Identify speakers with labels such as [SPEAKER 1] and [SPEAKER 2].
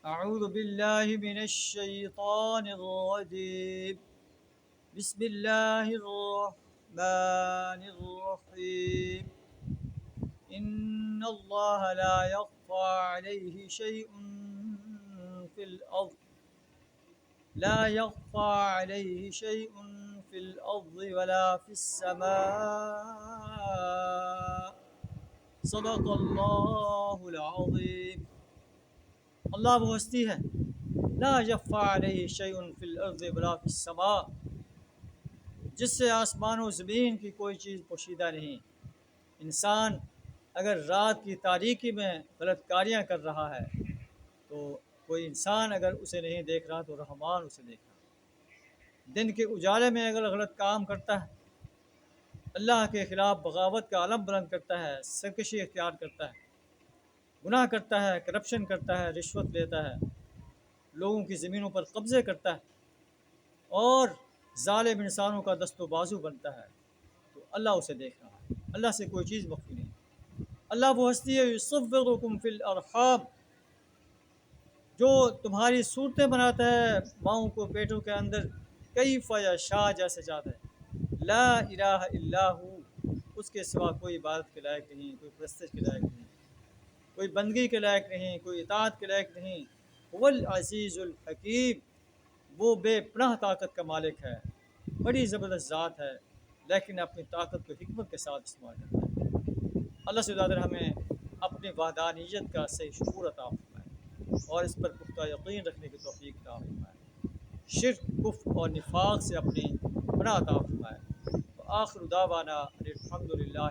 [SPEAKER 1] أعوذ بالله من الشيطان الرجيم بسم الله الرحمن الرحيم إن الله لا يخفى عليه شيء في الأرض لا يخفى عليه شيء في الأرض ولا في السماء صدق اللہ العظیم۔ اللہ وہ ہستی ہے لا یخفی علیہ شیء فی الارض ولا فی السماء، جس سے آسمان و زمین کی کوئی چیز پوشیدہ نہیں۔ انسان اگر رات کی تاریکی میں غلط کاریاں کر رہا ہے تو کوئی انسان اگر اسے نہیں دیکھ رہا تو رحمان اسے دیکھ رہا۔ دن کے اجالے میں اگر غلط کام کرتا ہے، اللہ کے خلاف بغاوت کا علم بلند کرتا ہے، سرکشی اختیار کرتا ہے، گناہ کرتا ہے، کرپشن کرتا ہے، رشوت لیتا ہے، لوگوں کی زمینوں پر قبضے کرتا ہے اور ظالم انسانوں کا دست و بازو بنتا ہے، تو اللہ اسے دیکھ رہا ہے۔ اللہ سے کوئی چیز مخفی نہیں۔ اللہ وہ ہستی ہے یصورکم فی الارحام، جو تمہاری صورتیں بناتا ہے ماؤں کو پیٹوں کے اندر، کیف یشاء، جیسے چاہتا ہے۔ لا الہ الا ہو، اس کے سوا کوئی عبادت کے لائق نہیں، کوئی پرستش کے لائق نہیں، کوئی بندگی کے لائق نہیں، کوئی اطاعت کے لائق نہیں۔ هو العزیز الحکیم، وہ بے پناہ طاقت کا مالک ہے، بڑی زبردست ذات ہے، لیکن اپنی طاقت کو حکمت کے ساتھ استعمال کرتا ہے۔ اللہ سے زیادہ ہمیں اپنی وحدانیت کا صحیح شعور عطا فرمائے اور اس پر پختہ یقین رکھنے کی توفیق عطا فرمائے، شرک، کفر اور نفاق سے اپنی پناہ عطا فرمائے۔ آخر دعوانا الحمد للہ۔